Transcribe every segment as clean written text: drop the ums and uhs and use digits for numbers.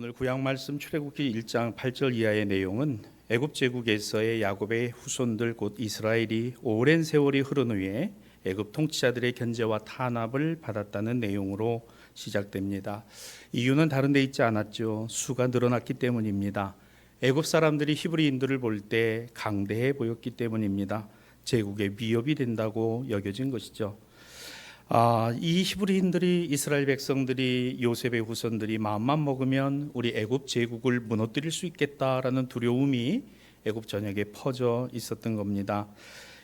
오늘 구약 말씀 출애굽기 1장 8절 이하의 내용은 애굽 제국에서의 야곱의 후손들 곧 이스라엘이 오랜 세월이 흐른 후에 애굽 통치자들의 견제와 탄압을 받았다는 내용으로 시작됩니다. 이유는 다른 데 있지 않았죠. 수가 늘어났기 때문입니다. 애굽 사람들이 히브리인들을 볼 때 강대해 보였기 때문입니다. 제국의 위협이 된다고 여겨진 것이죠. 이 히브리인들이, 이스라엘 백성들이, 요셉의 후손들이 마음만 먹으면 우리 애굽 제국을 무너뜨릴 수 있겠다라는 두려움이 애굽 전역에 퍼져 있었던 겁니다.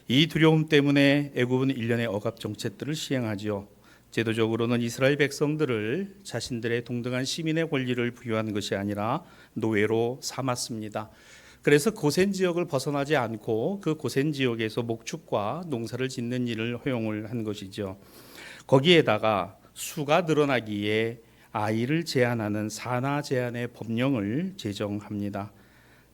이 두려움 때문에 애굽은 일련의 억압 정책들을 시행하죠. 제도적으로는 이스라엘 백성들을 자신들의 동등한 시민의 권리를 부여한 것이 아니라 노예로 삼았습니다. 그래서 고센 지역을 벗어나지 않고 그 고센 지역에서 목축과 농사를 짓는 일을 허용을 한 것이죠. 거기에다가 수가 늘어나기에 아이를 제한하는 산하 제한의 법령을 제정합니다.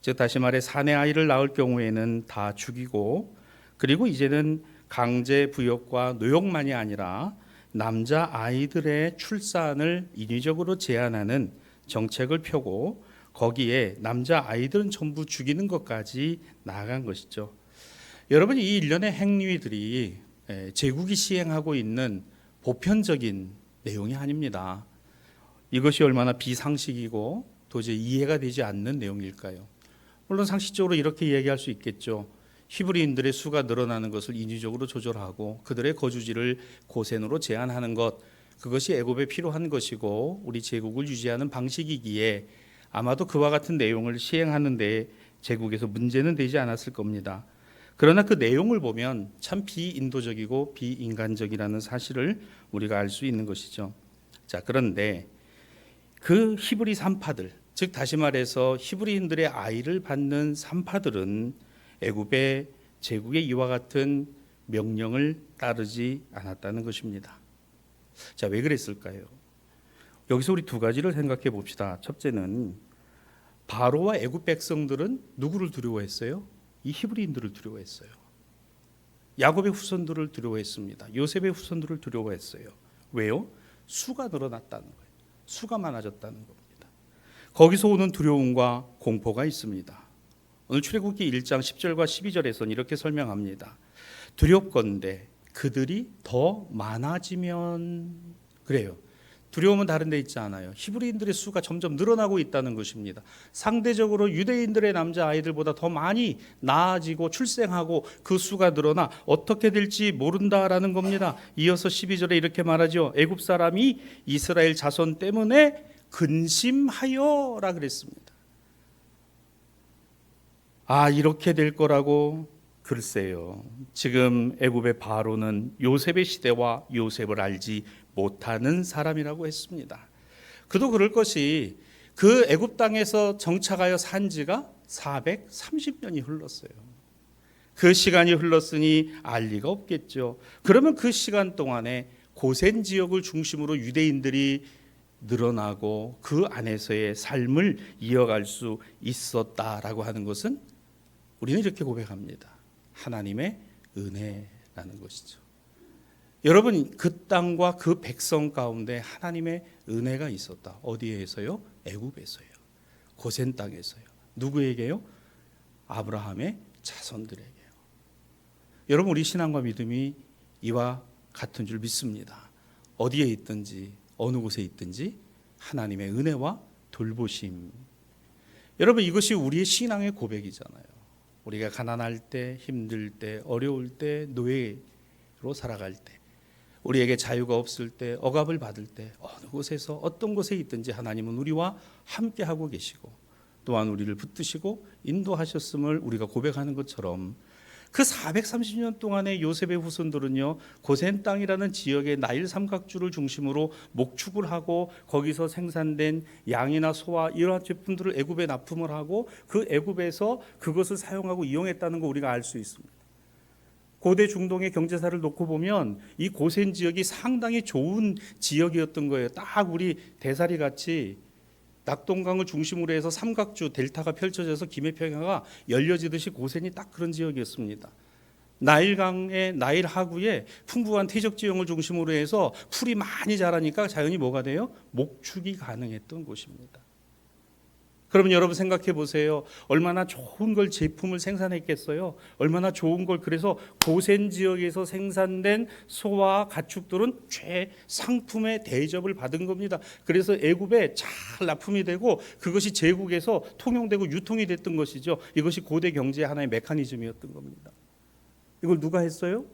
즉 다시 말해 사내 아이를 낳을 경우에는 다 죽이고, 그리고 이제는 강제 부역과 노역만이 아니라 남자 아이들의 출산을 인위적으로 제한하는 정책을 펴고, 거기에 남자 아이들은 전부 죽이는 것까지 나아간 것이죠. 여러분, 이 일련의 행위들이 제국이 시행하고 있는 보편적인 내용이 아닙니다. 이것이 얼마나 비상식이고 도저히 이해가 되지 않는 내용일까요? 물론 상식적으로 이렇게 얘기할 수 있겠죠. 히브리인들의 수가 늘어나는 것을 인위적으로 조절하고 그들의 거주지를 고센으로 제한하는 것, 그것이 애굽에 필요한 것이고 우리 제국을 유지하는 방식이기에 아마도 그와 같은 내용을 시행하는 데 제국에서 문제는 되지 않았을 겁니다. 그러나 그 내용을 보면 참 비인도적이고 비인간적이라는 사실을 우리가 알 수 있는 것이죠. 자, 그런데 그 히브리 산파들, 즉 다시 말해서 히브리인들의 아이를 받는 산파들은 애굽의 제국의 이와 같은 명령을 따르지 않았다는 것입니다. 자, 왜 그랬을까요? 여기서 우리 두 가지를 생각해 봅시다. 첫째는 바로와 애굽 백성들은 누구를 두려워했어요? 이 히브리인들을 두려워했어요. 야곱의 후손들을 두려워했습니다. 요셉의 후손들을 두려워했어요. 왜요? 수가 늘어났다는 거예요. 수가 많아졌다는 겁니다. 거기서 오는 두려움과 공포가 있습니다. 오늘 출애굽기 1장 10절과 12절에서는 이렇게 설명합니다. 두렵건대 그들이 더 많아지면, 그래요. 두려움은 다른 데 있지 않아요. 히브리인들의 수가 점점 늘어나고 있다는 것입니다. 상대적으로 유대인들의 남자 아이들보다 더 많이 낳아지고 출생하고 그 수가 늘어나 어떻게 될지 모른다라는 겁니다. 이어서 12절에 이렇게 말하죠. 애굽 사람이 이스라엘 자손 때문에 근심하여라 그랬습니다. 이렇게 될 거라고? 글쎄요. 지금 애굽의 바로는 요셉의 시대와 요셉을 알지 못하는 사람이라고 했습니다. 그도 그럴 것이 그 애굽 땅에서 정착하여 산 지가 430년이 흘렀어요. 그 시간이 흘렀으니 알 리가 없겠죠. 그러면 그 시간 동안에 고센 지역을 중심으로 유대인들이 늘어나고 그 안에서의 삶을 이어갈 수 있었다라고 하는 것은 우리는 이렇게 고백합니다. 하나님의 은혜라는 것이죠. 여러분, 그 땅과 그 백성 가운데 하나님의 은혜가 있었다. 어디에서요? 애굽에서요. 고센 땅에서요. 누구에게요? 아브라함의 자손들에게요. 여러분, 우리 신앙과 믿음이 이와 같은 줄 믿습니다. 어디에 있든지 어느 곳에 있든지 하나님의 은혜와 돌보심. 여러분, 이것이 우리의 신앙의 고백이잖아요. 우리가 가난할 때, 힘들 때, 어려울 때, 노예로 살아갈 때, 우리에게 자유가 없을 때, 억압을 받을 때, 어느 곳에서 어떤 곳에 있든지 하나님은 우리와 함께하고 계시고 또한 우리를 붙드시고 인도하셨음을 우리가 고백하는 것처럼 그 430년 동안의 요셉의 후손들은요, 고센 땅이라는 지역의 나일 삼각주를 중심으로 목축을 하고 거기서 생산된 양이나 소와 이러한 제품들을 애굽에 납품을 하고 그 애굽에서 그것을 사용하고 이용했다는 거 우리가 알 수 있습니다. 고대 중동의 경제사를 놓고 보면 이 고센 지역이 상당히 좋은 지역이었던 거예요. 딱 우리 대사리 같이 낙동강을 중심으로 해서 삼각주 델타가 펼쳐져서 김해평야가 열려지듯이 고센이 딱 그런 지역이었습니다. 나일강의 나일 하구에 풍부한 퇴적 지형을 중심으로 해서 풀이 많이 자라니까 자연이 뭐가 돼요? 목축이 가능했던 곳입니다. 그러면 여러분 생각해 보세요. 얼마나 좋은 걸 제품을 생산했겠어요. 얼마나 좋은 걸. 그래서 고센 지역에서 생산된 소와 가축들은 최상품의 대접을 받은 겁니다. 그래서 애굽에 잘 납품이 되고 그것이 제국에서 통용되고 유통이 됐던 것이죠. 이것이 고대 경제의 하나의 메커니즘이었던 겁니다. 이걸 누가 했어요?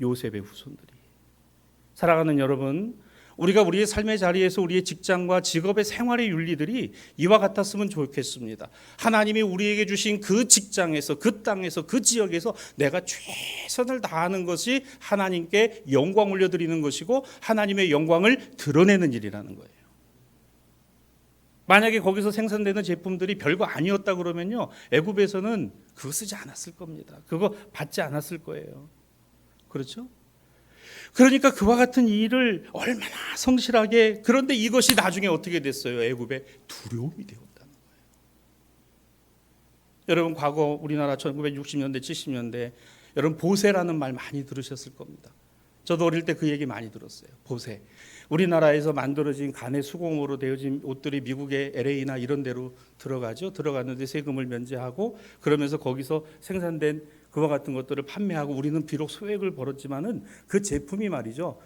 요셉의 후손들이. 사랑하는 여러분, 우리가 우리의 삶의 자리에서 우리의 직장과 직업의 생활의 윤리들이 이와 같았으면 좋겠습니다. 하나님이 우리에게 주신 그 직장에서, 그 땅에서, 그 지역에서 내가 최선을 다하는 것이 하나님께 영광 올려드리는 것이고 하나님의 영광을 드러내는 일이라는 거예요. 만약에 거기서 생산되는 제품들이 별거 아니었다 그러면요, 애굽에서는 그거 쓰지 않았을 겁니다. 그거 받지 않았을 거예요. 그렇죠? 그러니까 그와 같은 일을 얼마나 성실하게, 그런데 이것이 나중에 어떻게 됐어요? 애굽의 두려움이 되었다는 거예요. 여러분 과거 우리나라 1960년대 70년대 여러분 보세라는 말 많이 들으셨을 겁니다. 저도 어릴 때 그 얘기 많이 들었어요. 보세. 우리나라에서 만들어진 간의 수공으로 되어진 옷들이 미국의 LA나 이런 데로 들어가죠. 들어갔는데 세금을 면제하고 그러면서 거기서 생산된 그와 같은 것들을 판매하고 우리는 비록 소액을 벌었지만은 그 제품이 말이죠.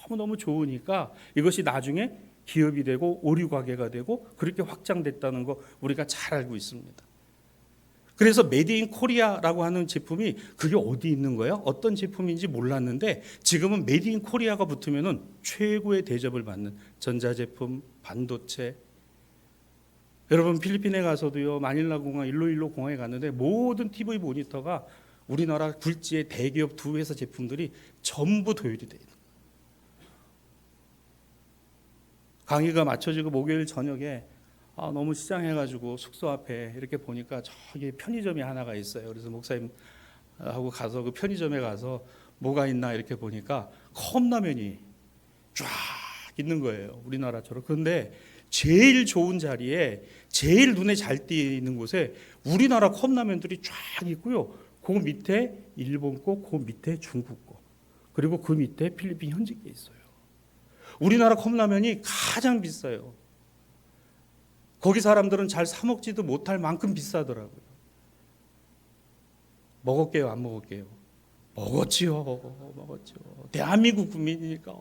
너무너무 좋으니까 이것이 나중에 기업이 되고 오류가게가 되고 그렇게 확장됐다는 거 우리가 잘 알고 있습니다. 그래서 메이드 인 코리아라고 하는 제품이 그게 어디 있는 거예요? 어떤 제품인지 몰랐는데 지금은 메이드 인 코리아가 붙으면은 최고의 대접을 받는 전자제품, 반도체. 여러분 필리핀에 가서도요, 마닐라 공항, 일로일로 공항에 갔는데 모든 TV 모니터가 우리나라 굴지의 대기업 두 회사 제품들이 전부 도입이 돼 있는 거예요. 강의가 마쳐지고 목요일 저녁에 너무 시장해가지고 숙소 앞에 이렇게 보니까 저기 편의점이 하나가 있어요. 그래서 목사님하고 가서 그 편의점에 가서 뭐가 있나 이렇게 보니까 컵라면이 쫙 있는 거예요. 우리나라처럼. 그런데 제일 좋은 자리에 제일 눈에 잘 띄는 곳에 우리나라 컵라면들이 쫙 있고요. 그 밑에 일본 거, 그 밑에 중국 거, 그리고 그 밑에 필리핀 현지 게 있어요. 우리나라 컵라면이 가장 비싸요. 거기 사람들은 잘 사 먹지도 못할 만큼 비싸더라고요. 먹을게요, 안 먹을게요? 먹었지요. 대한민국 국민이니까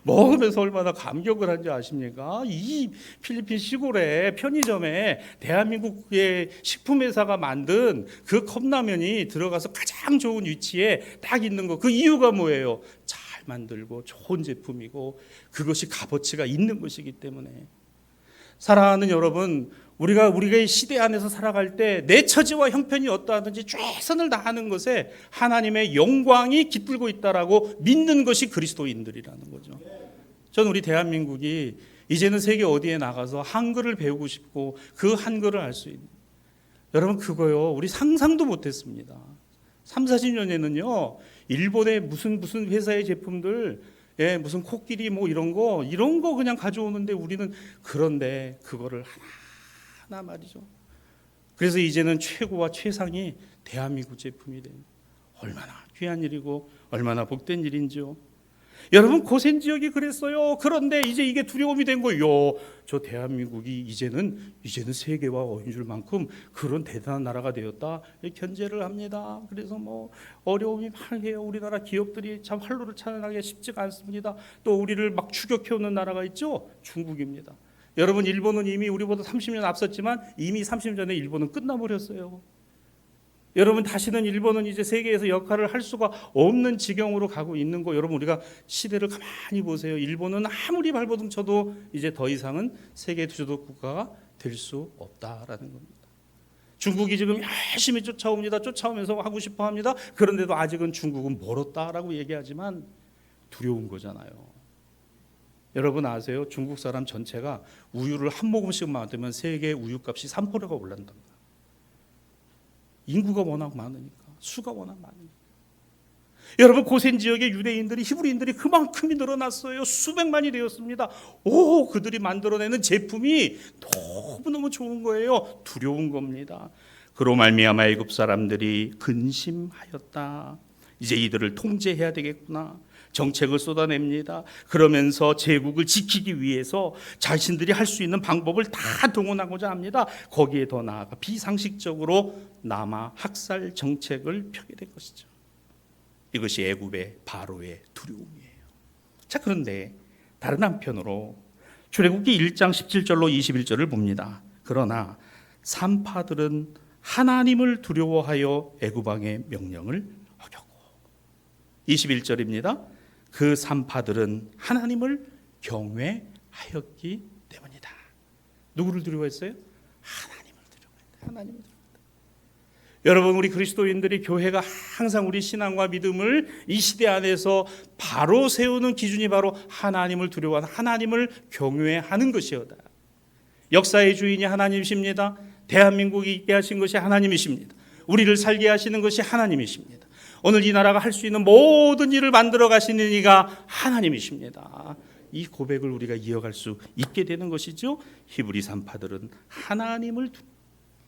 먹으면서 얼마나 감격을 한지 아십니까? 이 필리핀 시골의 편의점에 대한민국의 식품회사가 만든 그 컵라면이 들어가서 가장 좋은 위치에 딱 있는 거, 그 이유가 뭐예요? 잘 만들고 좋은 제품이고 그것이 값어치가 있는 것이기 때문에. 사랑하는 여러분, 우리가 시대 안에서 살아갈 때 내 처지와 형편이 어떠하든지 최선을 다하는 것에 하나님의 영광이 깃들고 있다라고 믿는 것이 그리스도인들이라는 거죠. 저는 우리 대한민국이 이제는 세계 어디에 나가서 한글을 배우고 싶고 그 한글을 알 수 있는, 여러분 그거요 우리 상상도 못했습니다. 3, 40년 전에는요 일본의 무슨 회사의 제품들, 무슨 코끼리 뭐 이런 거 그냥 가져오는데 우리는, 그런데 그거를 하나 말이죠. 그래서 이제는 최고와 최상이 대한민국 제품이 된, 얼마나 귀한 일이고 얼마나 복된 일인지요. 여러분 고센 지역이 그랬어요. 그런데 이제 이게 두려움이 된 거예요. 저 대한민국이 이제는 세계와 어울릴 만큼 그런 대단한 나라가 되었다. 견제를 합니다. 그래서 뭐 어려움이 많아요. 우리나라 기업들이 참 활로를 찾아나기 쉽지가 않습니다. 또 우리를 막 추격해오는 나라가 있죠. 중국입니다. 여러분 일본은 이미 우리보다 30년 앞섰지만 이미 30년 전에 일본은 끝나버렸어요. 여러분 다시는 일본은 이제 세계에서 역할을 할 수가 없는 지경으로 가고 있는 거, 여러분 우리가 시대를 가만히 보세요. 일본은 아무리 발버둥 쳐도 이제 더 이상은 세계 주도국 국가가 될 수 없다라는 겁니다. 중국이 지금 열심히 쫓아오면서 하고 싶어 합니다. 그런데도 아직은 중국은 멀었다라고 얘기하지만 두려운 거잖아요. 여러분 아세요? 중국 사람 전체가 우유를 한 모금씩만 받으면 세계 우유값이 3%가 올랐답니다. 인구가 워낙 많으니까, 수가 워낙 많으니까. 여러분 고센 지역의 유대인들이, 히브리인들이 그만큼이 늘어났어요. 수백만이 되었습니다. 그들이 만들어내는 제품이 너무너무 좋은 거예요. 두려운 겁니다. 그로 말미암아 애굽 사람들이 근심하였다. 이제 이들을 통제해야 되겠구나. 정책을 쏟아냅니다. 그러면서 제국을 지키기 위해서 자신들이 할 수 있는 방법을 다 동원하고자 합니다. 거기에 더 나아가 비상식적으로 남아 학살 정책을 펴게 된 것이죠. 이것이 애굽의 바로의 두려움이에요. 자, 그런데 다른 한편으로 출애굽기 1장 17절로 21절을 봅니다. 그러나 산파들은 하나님을 두려워하여 애굽 왕의 명령을 어겼고, 21절입니다. 그 산파들은 하나님을 경외하였기 때문이다. 누구를 두려워했어요? 하나님을 두려워했다. 하나님을 두려워했다. 여러분, 우리 그리스도인들이 교회가 항상 우리 신앙과 믿음을 이 시대 안에서 바로 세우는 기준이 바로 하나님을 두려워하는, 하나님을 경외하는 것이었다. 역사의 주인이 하나님이십니다. 대한민국이 있게 하신 것이 하나님이십니다. 우리를 살게 하시는 것이 하나님이십니다. 오늘 이 나라가 할 수 있는 모든 일을 만들어 가시는 이가 하나님이십니다. 이 고백을 우리가 이어갈 수 있게 되는 것이죠. 히브리 산파들은 하나님을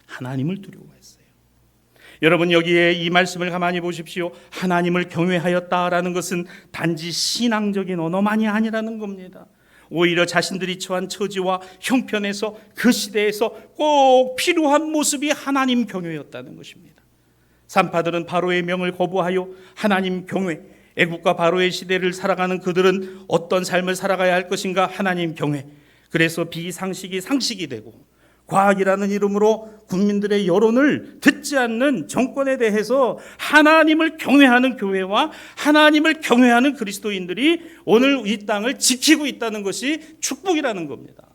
두려워했어요. 여러분, 여기에 이 말씀을 가만히 보십시오. 하나님을 경외하였다라는 것은 단지 신앙적인 언어만이 아니라는 겁니다. 오히려 자신들이 처한 처지와 형편에서, 그 시대에서 꼭 필요한 모습이 하나님 경외였다는 것입니다. 산파들은 바로의 명을 거부하여 하나님 경외, 애국과 바로의 시대를 살아가는 그들은 어떤 삶을 살아가야 할 것인가? 하나님 경외. 그래서 비상식이 상식이 되고, 과학이라는 이름으로 국민들의 여론을 듣지 않는 정권에 대해서 하나님을 경외하는 교회와 하나님을 경외하는 그리스도인들이 오늘 이 땅을 지키고 있다는 것이 축복이라는 겁니다.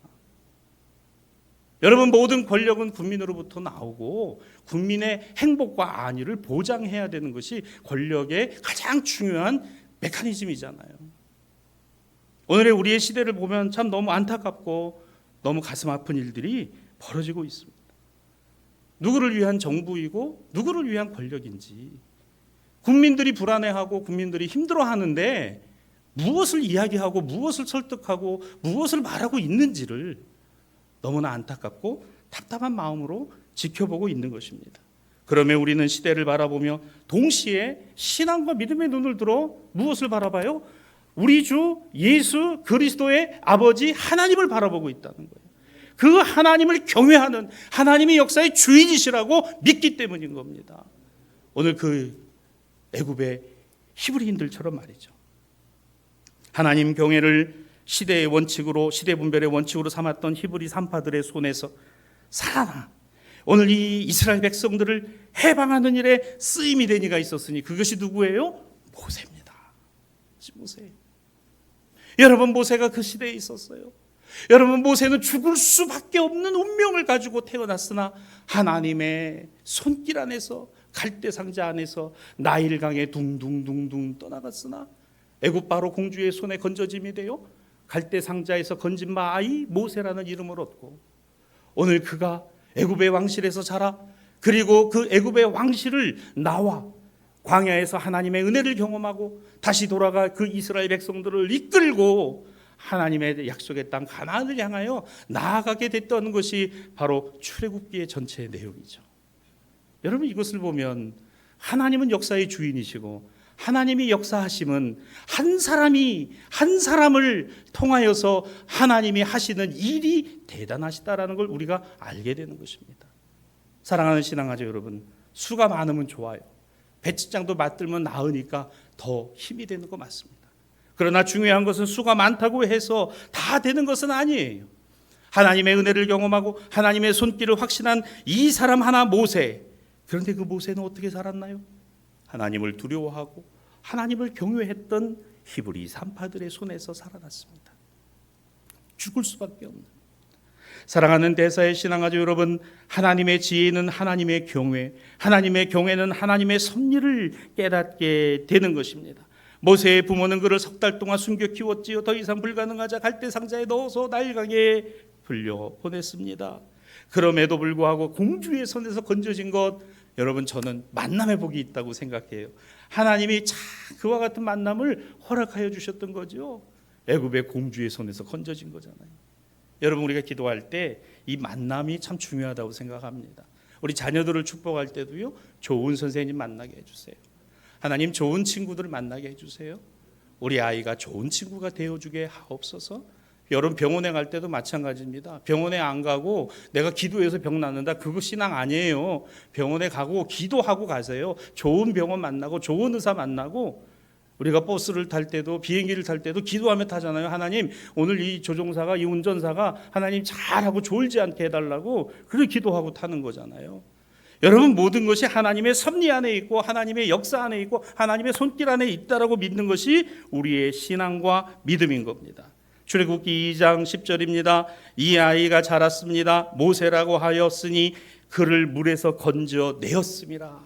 여러분, 모든 권력은 국민으로부터 나오고 국민의 행복과 안위를 보장해야 되는 것이 권력의 가장 중요한 메커니즘이잖아요. 오늘의 우리의 시대를 보면 참 너무 안타깝고 너무 가슴 아픈 일들이 벌어지고 있습니다. 누구를 위한 정부이고 누구를 위한 권력인지, 국민들이 불안해하고 국민들이 힘들어하는데 무엇을 이야기하고 무엇을 설득하고 무엇을 말하고 있는지를 너무나 안타깝고 답답한 마음으로 지켜보고 있는 것입니다. 그러면 우리는 시대를 바라보며 동시에 신앙과 믿음의 눈을 들어 무엇을 바라봐요? 우리 주 예수 그리스도의 아버지 하나님을 바라보고 있다는 거예요. 그 하나님을 경외하는, 하나님이 역사의 주인이시라고 믿기 때문인 겁니다. 오늘 그 애굽의 히브리인들처럼 말이죠. 하나님 경외를 시대의 원칙으로, 시대 분별의 원칙으로 삼았던 히브리 산파들의 손에서 살아나 오늘 이 이스라엘 백성들을 해방하는 일에 쓰임이 된 이가 있었으니 그것이 누구예요? 모세입니다. 모세. 여러분, 모세가 그 시대에 있었어요. 여러분, 모세는 죽을 수밖에 없는 운명을 가지고 태어났으나 하나님의 손길 안에서, 갈대 상자 안에서 나일강에 둥둥둥둥 떠나갔으나 애굽 바로 공주의 손에 건져짐이 되어 갈대 상자에서 건진 바 아이 모세라는 이름을 얻고, 오늘 그가 애굽의 왕실에서 자라, 그리고 그 애굽의 왕실을 나와 광야에서 하나님의 은혜를 경험하고 다시 돌아가 그 이스라엘 백성들을 이끌고 하나님의 약속의 땅 가나안을 향하여 나아가게 됐던 것이 바로 출애굽기의 전체의 내용이죠. 여러분, 이것을 보면 하나님은 역사의 주인이시고 하나님이 역사하심은 한 사람이 한 사람을 통하여서 하나님이 하시는 일이 대단하시다라는 걸 우리가 알게 되는 것입니다. 사랑하는 신앙가족 여러분, 수가 많으면 좋아요. 배치장도 맞들면 나으니까 더 힘이 되는 거 맞습니다. 그러나 중요한 것은 수가 많다고 해서 다 되는 것은 아니에요. 하나님의 은혜를 경험하고 하나님의 손길을 확신한 이 사람 하나 모세. 그런데 그 모세는 어떻게 살았나요? 하나님을 두려워하고 하나님을 경외했던 히브리 산파들의 손에서 살아났습니다. 죽을 수밖에 없는. 사랑하는 대사의 신앙가족 여러분, 하나님의 지혜는 하나님의 경외, 하나님의 경외는 하나님의 섭리를 깨닫게 되는 것입니다. 모세의 부모는 그를 석 달 동안 숨겨 키웠지요. 더 이상 불가능하자 갈대 상자에 넣어서 나일강에 흘려보냈습니다. 그럼에도 불구하고 공주의 손에서 건져진 것, 여러분, 저는 만남의 복이 있다고 생각해요. 하나님이 참 그와 같은 만남을 허락하여 주셨던 거죠. 애굽의 공주의 손에서 건져진 거잖아요. 여러분, 우리가 기도할 때 이 만남이 참 중요하다고 생각합니다. 우리 자녀들을 축복할 때도요, 좋은 선생님 만나게 해주세요. 하나님 좋은 친구들을 만나게 해주세요. 우리 아이가 좋은 친구가 되어주게 하옵소서. 여러분 병원에 갈 때도 마찬가지입니다. 병원에 안 가고 내가 기도해서 병 낫는다, 그거 신앙 아니에요. 병원에 가고 기도하고 가세요. 좋은 병원 만나고 좋은 의사 만나고, 우리가 버스를 탈 때도 비행기를 탈 때도 기도하며 타잖아요. 하나님, 오늘 이 조종사가, 이 운전사가 하나님 잘하고 졸지 않게 해달라고, 그렇게 기도하고 타는 거잖아요. 여러분, 모든 것이 하나님의 섭리 안에 있고 하나님의 역사 안에 있고 하나님의 손길 안에 있다라고 믿는 것이 우리의 신앙과 믿음인 겁니다. 출애굽기 2장 10절입니다. 이 아이가 자랐습니다. 모세라고 하였으니 그를 물에서 건져 내었습니다.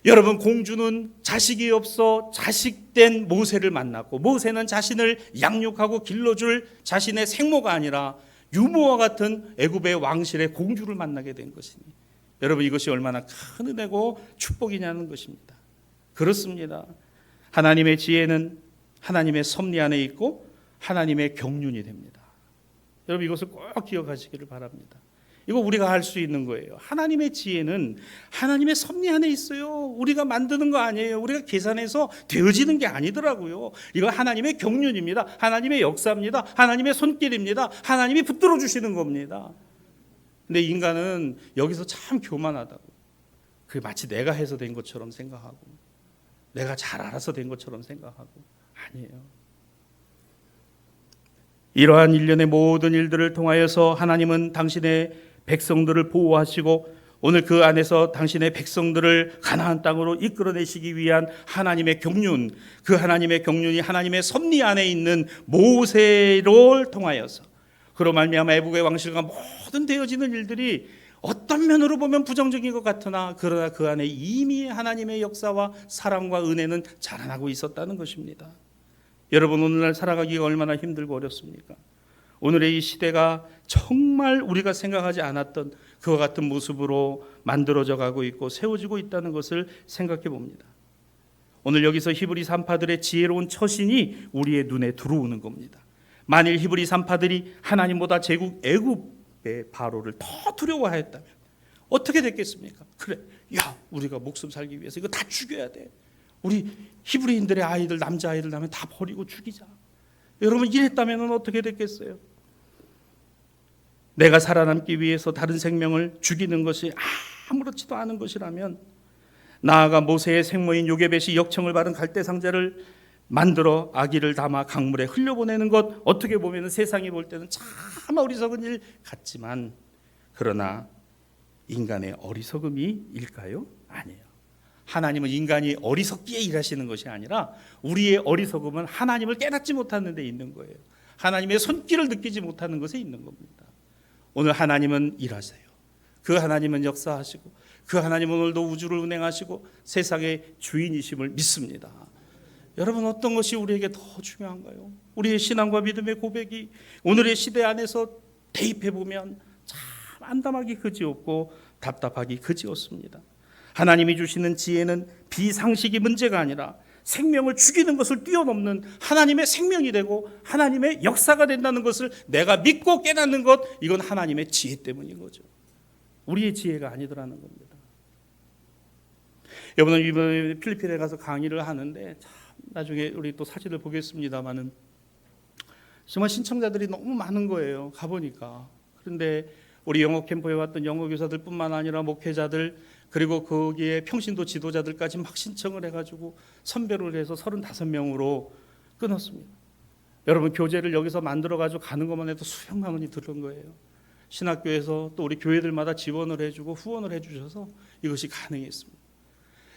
여러분, 공주는 자식이 없어 자식된 모세를 만났고, 모세는 자신을 양육하고 길러줄 자신의 생모가 아니라 유모와 같은 애굽의 왕실의 공주를 만나게 된 것이니, 여러분, 이것이 얼마나 큰 은혜고 축복이냐는 것입니다. 그렇습니다. 하나님의 지혜는 하나님의 섭리 안에 있고 하나님의 경륜이 됩니다. 여러분, 이것을 꼭 기억하시기를 바랍니다. 이거 우리가 할 수 있는 거예요. 하나님의 지혜는 하나님의 섭리 안에 있어요. 우리가 만드는 거 아니에요. 우리가 계산해서 되어지는 게 아니더라고요. 이거 하나님의 경륜입니다. 하나님의 역사입니다. 하나님의 손길입니다. 하나님이 붙들어 주시는 겁니다. 근데 인간은 여기서 참 교만하다고. 그게 마치 내가 해서 된 것처럼 생각하고, 내가 잘 알아서 된 것처럼 생각하고. 아니에요. 이러한 일련의 모든 일들을 통하여서 하나님은 당신의 백성들을 보호하시고, 오늘 그 안에서 당신의 백성들을 가나안 땅으로 이끌어내시기 위한 하나님의 경륜, 그 하나님의 경륜이 하나님의 섭리 안에 있는 모세를 통하여서, 그로 말미암아 애국의 왕실과 모든 되어지는 일들이 어떤 면으로 보면 부정적인 것 같으나, 그러나 그 안에 이미 하나님의 역사와 사랑과 은혜는 자라나고 있었다는 것입니다. 여러분, 오늘날 살아가기가 얼마나 힘들고 어렵습니까? 오늘의 이 시대가 정말 우리가 생각하지 않았던 그와 같은 모습으로 만들어져 가고 있고 세워지고 있다는 것을 생각해 봅니다. 오늘 여기서 히브리 산파들의 지혜로운 처신이 우리의 눈에 들어오는 겁니다. 만일 히브리 산파들이 하나님보다 제국 애굽의 바로를 더 두려워하였다면 어떻게 됐겠습니까? 그래, 야, 우리가 목숨 살기 위해서 이거 다 죽여야 돼. 우리 히브리인들의 아이들, 남자아이들 나면 다 버리고 죽이자. 여러분, 이랬다면 어떻게 됐겠어요? 내가 살아남기 위해서 다른 생명을 죽이는 것이 아무렇지도 않은 것이라면, 나아가 모세의 생모인 요게벳이 역청을 받은 갈대 상자를 만들어 아기를 담아 강물에 흘려보내는 것, 어떻게 보면 세상이 볼 때는 참 어리석은 일 같지만, 그러나 인간의 어리석음이 일까요? 아니에요. 하나님은 인간이 어리석기에 일하시는 것이 아니라 우리의 어리석음은 하나님을 깨닫지 못하는 데 있는 거예요. 하나님의 손길을 느끼지 못하는 것에 있는 겁니다. 오늘 하나님은 일하세요. 그 하나님은 역사하시고, 그 하나님은 오늘도 우주를 운행하시고 세상의 주인이심을 믿습니다. 여러분, 어떤 것이 우리에게 더 중요한가요? 우리의 신앙과 믿음의 고백이 오늘의 시대 안에서 대입해 보면 참 안담하기 그지없고 답답하기 그지없습니다. 하나님이 주시는 지혜는 비상식이 문제가 아니라 생명을 죽이는 것을 뛰어넘는 하나님의 생명이 되고 하나님의 역사가 된다는 것을 내가 믿고 깨닫는 것, 이건 하나님의 지혜 때문인 거죠. 우리의 지혜가 아니더라는 겁니다. 여러분, 이번에 필리핀에 가서 강의를 하는데, 참 나중에 우리 또 사진을 보겠습니다만은 정말 신청자들이 너무 많은 거예요. 가보니까. 그런데 우리 영어 캠프에 왔던 영어 교사들뿐만 아니라 목회자들, 그리고 거기에 평신도 지도자들까지 막 신청을 해가지고 선별을 해서 35명으로 끊었습니다. 여러분, 교재를 여기서 만들어가지고 가는 것만 해도 수백만 원이 들은 거예요. 신학교에서 또 우리 교회들마다 지원을 해주고 후원을 해주셔서 이것이 가능했습니다.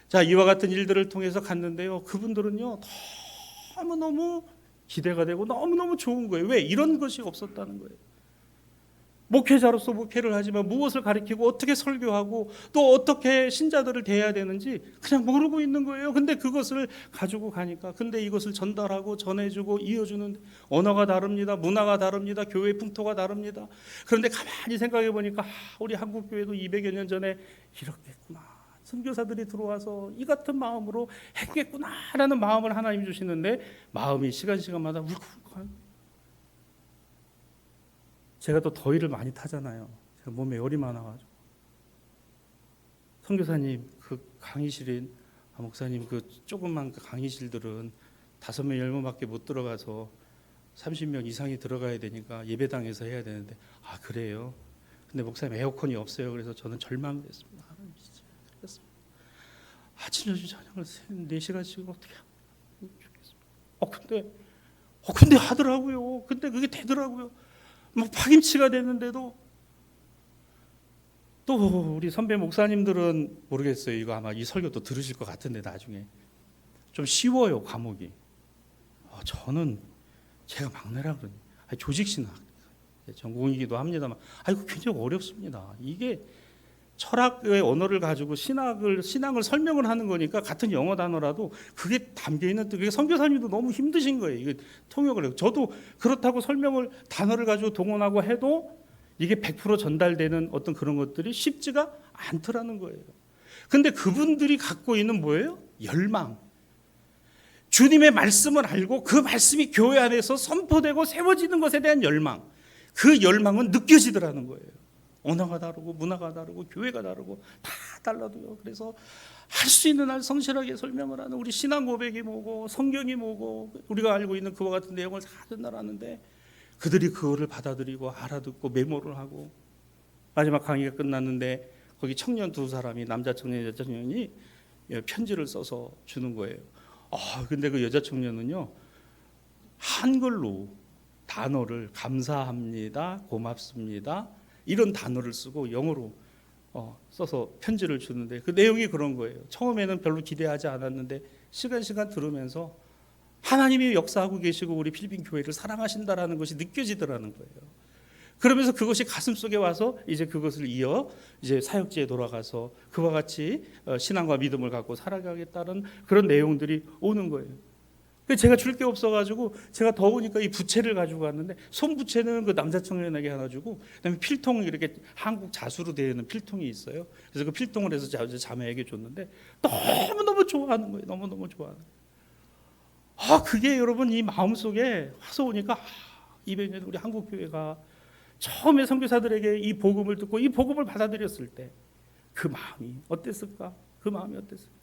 자, 이와 같은 일들을 통해서 갔는데요, 그분들은요 너무너무 기대가 되고 너무너무 좋은 거예요. 왜? 이런 것이 없었다는 거예요. 목회자로서 목회를 하지만 무엇을 가르치고 어떻게 설교하고 또 어떻게 신자들을 대해야 되는지 그냥 모르고 있는 거예요. 근데 그것을 가지고 가니까, 근데 이것을 전달하고 전해주고 이어주는 언어가 다릅니다. 문화가 다릅니다. 교회 풍토가 다릅니다. 그런데 가만히 생각해 보니까 우리 한국 교회도 200여 년 전에 이렇겠구나, 선교사들이 들어와서 이 같은 마음으로 했겠구나라는 마음을 하나님 주시는데, 마음이 시간마다 울컥울컥. 제가 또 더위를 많이 타잖아요. 제가 몸에 열이 많아가지고, 선교사님 그 강의실인 목사님 그 조그만 그 강의실들은 5명 10명밖에 못 들어가서 30명 이상이 들어가야 되니까 예배당에서 해야 되는데 아 그래요? 근데 목사님 에어컨이 없어요. 그래서 저는 절망을 했습니다. 하나님 진짜 그랬습니다. 아침 저녁 저녁을 4시간씩 어떻게 하면 좋겠습니까? 근데 하더라고요. 근데 그게 되더라고요. 뭐 파김치가 됐는데도 또 우리 선배 목사님들은 모르겠어요. 이거 아마 이 설교도 들으실 것 같은데 나중에 좀 쉬워요 과목이. 저는 제가 막내라 그러니 조직신학 전공이기도 합니다만 이거 굉장히 어렵습니다. 이게 철학의 언어를 가지고 신앙을 설명을 하는 거니까 같은 영어 단어라도 그게 담겨 있는 그게 선교사님도 너무 힘드신 거예요. 이게 통역을 해요. 저도 그렇다고 설명을 단어를 가지고 동원하고 해도 이게 100% 전달되는 어떤 그런 것들이 쉽지가 않더라는 거예요. 근데 그분들이 갖고 있는 뭐예요? 열망. 주님의 말씀을 알고 그 말씀이 교회 안에서 선포되고 세워지는 것에 대한 열망. 그 열망은 느껴지더라는 거예요. 언어가 다르고 문화가 다르고 교회가 다르고 다 달라도요. 그래서 할 수 있는 한 성실하게 설명을 하는 우리 신앙 고백이 뭐고 성경이 뭐고 우리가 알고 있는 그와 같은 내용을 다 전달하는데 그들이 그거를 받아들이고 알아듣고 메모를 하고 마지막 강의가 끝났는데 거기 청년 2사람이 남자 청년 여자 청년이 편지를 써서 주는 거예요. 근데 그 여자 청년은요 한글로 단어를 감사합니다, 고맙습니다 이런 단어를 쓰고 영어로 써서 편지를 주는데 그 내용이 그런 거예요. 처음에는 별로 기대하지 않았는데 시간 들으면서 하나님이 역사하고 계시고 우리 필리핀 교회를 사랑하신다라는 것이 느껴지더라는 거예요. 그러면서 그것이 가슴속에 와서 이제 그것을 이어 이제 사역지에 돌아가서 그와 같이 신앙과 믿음을 갖고 살아가겠다는 그런 내용들이 오는 거예요. 제가 줄 게 없어가지고 제가 더우니까 이 부채를 가지고 갔는데 손부채는 그 남자 청년에게 하나 주고 그다음에 필통 이렇게 한국 자수로 되어 있는 필통이 있어요. 그래서 그 필통을 해서 자매에게 줬는데 너무너무 좋아하는 거예요. 너무너무 좋아하는 거예요. 그게 여러분 이 마음속에 와서 오니까 200년 우리 한국 교회가 처음에 선교사들에게 이 복음을 듣고 이 복음을 받아들였을 때 그 마음이 어땠을까? 그 마음이 어땠을까?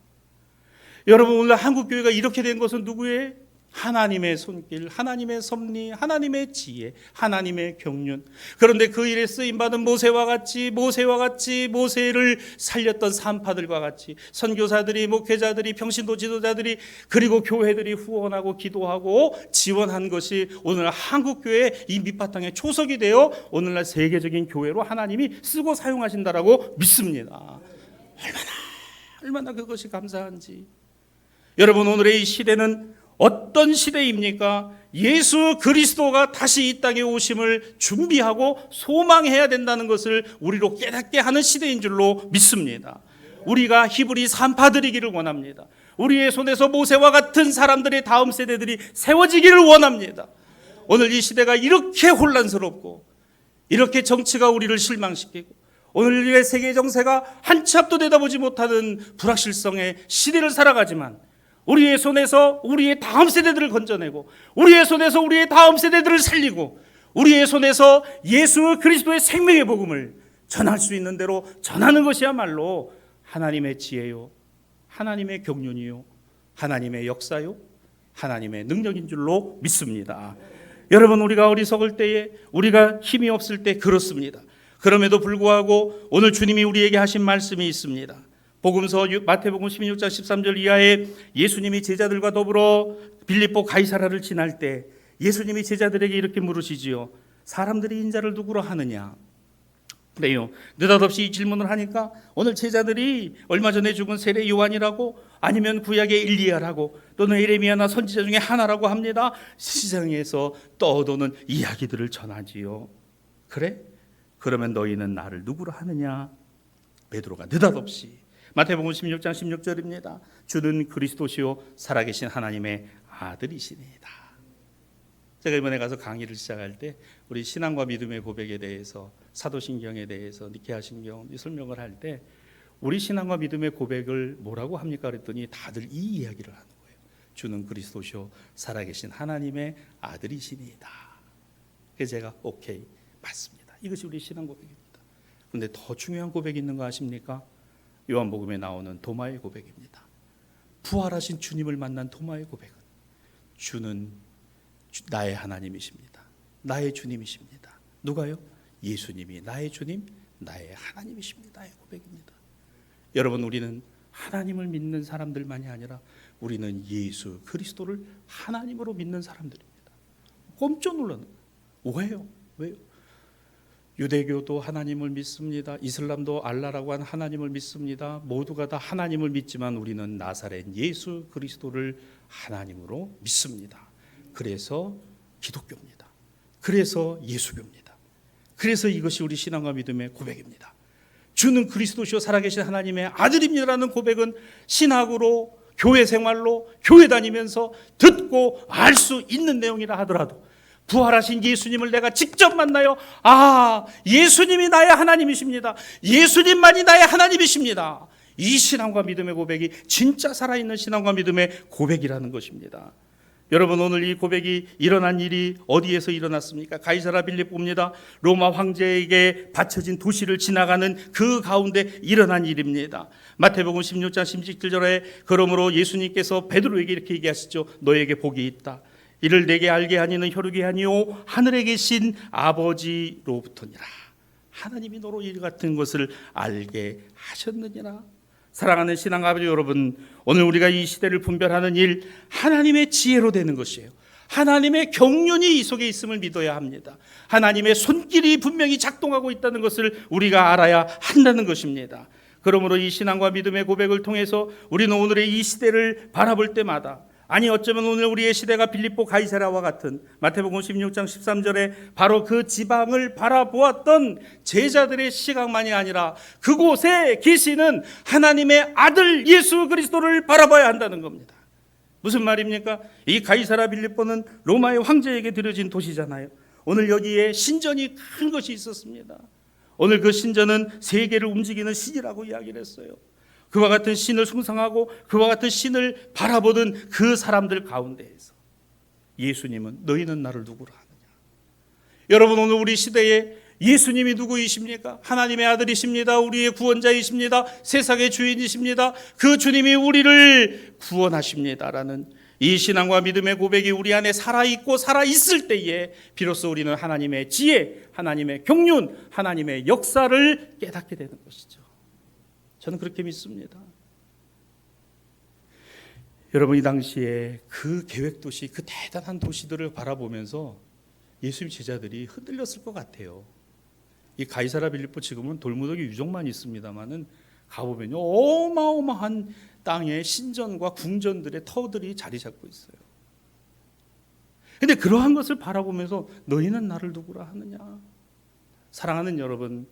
여러분 오늘 한국 교회가 이렇게 된 것은 누구의? 하나님의 손길, 하나님의 섭리, 하나님의 지혜, 하나님의 경륜. 그런데 그 일에 쓰임받은 모세와 같이 모세를 살렸던 산파들과 같이 선교사들이, 목회자들이, 평신도 지도자들이 그리고 교회들이 후원하고 기도하고 지원한 것이 오늘 한국교회의 이 밑바탕에 초석이 되어 오늘날 세계적인 교회로 하나님이 쓰고 사용하신다라고 믿습니다. 얼마나 그것이 감사한지. 여러분 오늘의 이 시대는 어떤 시대입니까? 예수 그리스도가 다시 이 땅에 오심을 준비하고 소망해야 된다는 것을 우리로 깨닫게 하는 시대인 줄로 믿습니다. 우리가 히브리 산파들이기를 원합니다. 우리의 손에서 모세와 같은 사람들의 다음 세대들이 세워지기를 원합니다. 오늘 이 시대가 이렇게 혼란스럽고 이렇게 정치가 우리를 실망시키고 오늘의 세계 정세가 한치 앞도 내다보지 못하는 불확실성의 시대를 살아가지만 우리의 손에서 우리의 다음 세대들을 건져내고 우리의 손에서 우리의 다음 세대들을 살리고 우리의 손에서 예수 그리스도의 생명의 복음을 전할 수 있는 대로 전하는 것이야말로 하나님의 지혜요, 하나님의 경륜이요, 하나님의 역사요, 하나님의 능력인 줄로 믿습니다. 여러분 우리가 어리석을 때에 우리가 힘이 없을 때 그렇습니다. 그럼에도 불구하고 오늘 주님이 우리에게 하신 말씀이 있습니다. 복음서 마태복음 16장 13절 이하에 예수님이 제자들과 더불어 빌립보 가이사라를 지날 때 예수님이 제자들에게 이렇게 물으시지요. 사람들이 인자를 누구로 하느냐? 그래요. 느닷없이 이 질문을 하니까 오늘 제자들이 얼마 전에 죽은 세례 요한이라고 아니면 구약의 일리야라고 또는 에레미야나 선지자 중에 하나라고 합니다. 시장에서 떠도는 이야기들을 전하지요. 그래? 그러면 너희는 나를 누구로 하느냐? 베드로가 느닷없이 마태복음 16장 16절입니다. 주는 그리스도시요 살아계신 하나님의 아들이시니이다. 제가 이번에 가서 강의를 시작할 때 우리 신앙과 믿음의 고백에 대해서 사도신경에 대해서 니케아신경 설명을 할 때 우리 신앙과 믿음의 고백을 뭐라고 합니까? 그랬더니 다들 이 이야기를 하는 거예요. 주는 그리스도시요 살아계신 하나님의 아들이시니이다. 그래서 제가 오케이 맞습니다. 이것이 우리 신앙 고백입니다. 그런데 더 중요한 고백이 있는 거 아십니까? 요한복음에 나오는 도마의 고백입니다. 부활하신 주님을 만난 도마의 고백은 주는 나의 하나님이십니다. 나의 주님이십니다. 누가요? 예수님이 나의 주님, 나의 하나님이십니다의 고백입니다. 여러분, 우리는 하나님을 믿는 사람들만이 아니라 우리는 예수 그리스도를 하나님으로 믿는 사람들입니다. 깜짝 놀라는 거예요. 왜요? 유대교도 하나님을 믿습니다. 이슬람도 알라라고 하는 하나님을 믿습니다. 모두가 다 하나님을 믿지만 우리는 나사렛 예수 그리스도를 하나님으로 믿습니다. 그래서 기독교입니다. 그래서 예수교입니다. 그래서 이것이 우리 신앙과 믿음의 고백입니다. 주는 그리스도시요 살아계신 하나님의 아들입니다라는 고백은 신학으로, 교회 생활로, 교회 다니면서 듣고 알 수 있는 내용이라 하더라도 부활하신 예수님을 내가 직접 만나요. 아, 예수님이 나의 하나님이십니다. 예수님만이 나의 하나님이십니다. 이 신앙과 믿음의 고백이 진짜 살아있는 신앙과 믿음의 고백이라는 것입니다. 여러분, 오늘 이 고백이 일어난 일이 어디에서 일어났습니까? 가이사라 빌립보입니다. 로마 황제에게 바쳐진 도시를 지나가는 그 가운데 일어난 일입니다. 마태복음 16장 17절에 그러므로 예수님께서 베드로에게 이렇게 얘기하시죠. 너에게 복이 있다. 이를 내게 알게 하니는 혈육이 아니요 하늘에 계신 아버지로부터니라. 하나님이 너로 이 같은 것을 알게 하셨느니라. 사랑하는 신앙 아버지 여러분, 오늘 우리가 이 시대를 분별하는 일, 하나님의 지혜로 되는 것이에요. 하나님의 경륜이 이 속에 있음을 믿어야 합니다. 하나님의 손길이 분명히 작동하고 있다는 것을 우리가 알아야 한다는 것입니다. 그러므로 이 신앙과 믿음의 고백을 통해서 우리는 오늘의 이 시대를 바라볼 때마다, 아니 어쩌면 오늘 우리의 시대가 빌립보 가이사라와 같은 마태복음 16장 13절에 바로 그 지방을 바라보았던 제자들의 시각만이 아니라 그곳에 계시는 하나님의 아들 예수 그리스도를 바라봐야 한다는 겁니다. 무슨 말입니까? 이 가이사라 빌립보는 로마의 황제에게 드려진 도시잖아요. 오늘 여기에 신전이 큰 것이 있었습니다. 오늘 그 신전은 세계를 움직이는 신이라고 이야기를 했어요. 그와 같은 신을 숭상하고 그와 같은 신을 바라보던 그 사람들 가운데에서 예수님은 너희는 나를 누구라 하느냐. 여러분, 오늘 우리 시대에 예수님이 누구이십니까? 하나님의 아들이십니다. 우리의 구원자이십니다. 세상의 주인이십니다. 그 주님이 우리를 구원하십니다라는 이 신앙과 믿음의 고백이 우리 안에 살아있고 살아있을 때에 비로소 우리는 하나님의 지혜, 하나님의 경륜, 하나님의 역사를 깨닫게 되는 것이죠. 저는 그렇게 믿습니다. 여러분, 이 당시에 그 계획도시, 그 대단한 도시들을 바라보면서 예수님 제자들이 흔들렸을 것 같아요. 이 가이사라 빌립보 지금은 돌무더기 유적만 있습니다만은 가보면요, 어마어마한 땅에 신전과 궁전들의 터들이 자리 잡고 있어요. 그런데 그러한 것을 바라보면서 너희는 나를 누구라 하느냐. 사랑하는 여러분,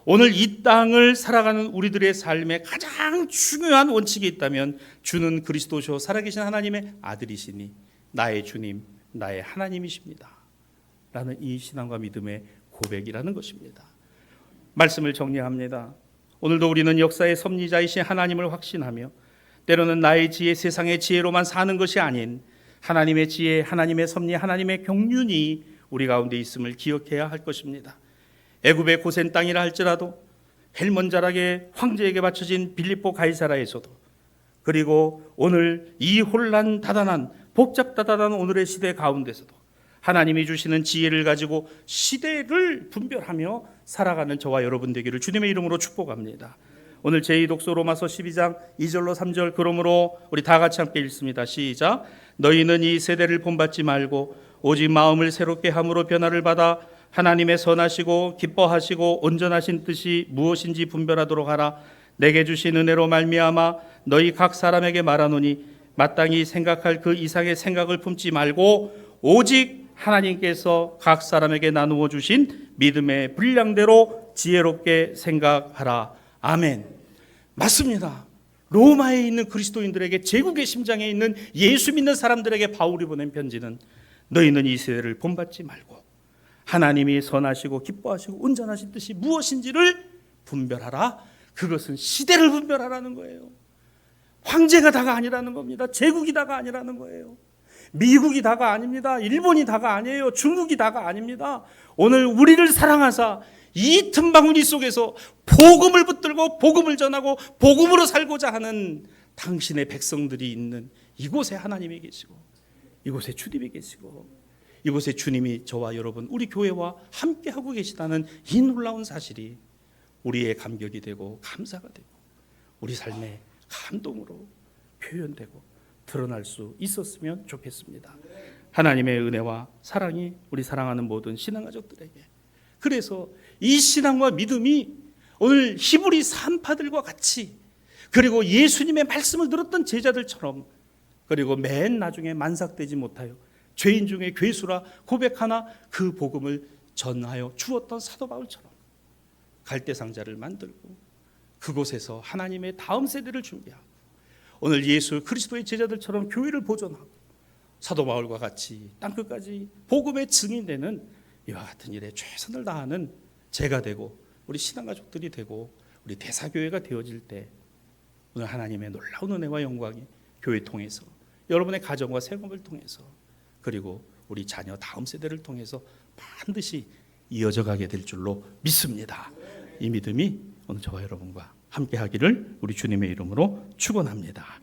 오늘 이 땅을 살아가는 우리들의 삶에 가장 중요한 원칙이 있다면 주는 그리스도시요 살아계신 하나님의 아들이시니 나의 주님, 나의 하나님이십니다 라는 이 신앙과 믿음의 고백이라는 것입니다. 말씀을 정리합니다. 오늘도 우리는 역사의 섭리자이신 하나님을 확신하며 때로는 나의 지혜, 세상의 지혜로만 사는 것이 아닌 하나님의 지혜, 하나님의 섭리, 하나님의 경륜이 우리 가운데 있음을 기억해야 할 것입니다. 애굽의 고센 땅이라 할지라도 헬몬자락의 황제에게 바쳐진 빌립보 가이사라에서도, 그리고 오늘 이 혼란다단한 복잡다단한 오늘의 시대 가운데서도 하나님이 주시는 지혜를 가지고 시대를 분별하며 살아가는 저와 여러분 되기를 주님의 이름으로 축복합니다. 오늘 제2독서 로마서 12장 2절로 3절, 그러므로 우리 다 같이 함께 읽습니다. 시작. 너희는 이 세대를 본받지 말고 오직 마음을 새롭게 함으로 변화를 받아 하나님의 선하시고 기뻐하시고 온전하신 뜻이 무엇인지 분별하도록 하라. 내게 주신 은혜로 말미암아 너희 각 사람에게 말하노니 마땅히 생각할 그 이상의 생각을 품지 말고 오직 하나님께서 각 사람에게 나누어 주신 믿음의 분량대로 지혜롭게 생각하라. 아멘. 맞습니다. 로마에 있는 그리스도인들에게, 제국의 심장에 있는 예수 믿는 사람들에게 바울이 보낸 편지는 너희는 이 세대를 본받지 말고 하나님이 선하시고 기뻐하시고 온전하신 뜻이 무엇인지를 분별하라. 그것은 시대를 분별하라는 거예요. 황제가 다가 아니라는 겁니다. 제국이 다가 아니라는 거예요. 미국이 다가 아닙니다. 일본이 다가 아니에요. 중국이 다가 아닙니다. 오늘 우리를 사랑하사 이 틈바구니 속에서 복음을 붙들고 복음을 전하고 복음으로 살고자 하는 당신의 백성들이 있는 이곳에 하나님이 계시고 이곳에 주님이 계시고 이곳에 주님이 저와 여러분 우리 교회와 함께하고 계시다는 이 놀라운 사실이 우리의 감격이 되고 감사가 되고 우리 삶의 감동으로 표현되고 드러날 수 있었으면 좋겠습니다. 하나님의 은혜와 사랑이 우리 사랑하는 모든 신앙가족들에게, 그래서 이 신앙과 믿음이 오늘 히브리 산파들과 같이, 그리고 예수님의 말씀을 들었던 제자들처럼, 그리고 맨 나중에 만삭되지 못하여 죄인 중에 괴수라 고백하나 그 복음을 전하여 주었던 사도 바울처럼 갈대상자를 만들고 그곳에서 하나님의 다음 세대를 준비하고 오늘 예수 그리스도의 제자들처럼 교회를 보존하고 사도 바울과 같이 땅끝까지 복음의 증인되는 이와 같은 일에 최선을 다하는 제가 되고 우리 신앙가족들이 되고 우리 대사교회가 되어질 때 오늘 하나님의 놀라운 은혜와 영광이 교회 통해서, 여러분의 가정과 생업을 통해서, 그리고 우리 자녀 다음 세대를 통해서 반드시 이어져 가게 될 줄로 믿습니다. 이 믿음이 오늘 저와 여러분과 함께 하기를 우리 주님의 이름으로 축원합니다.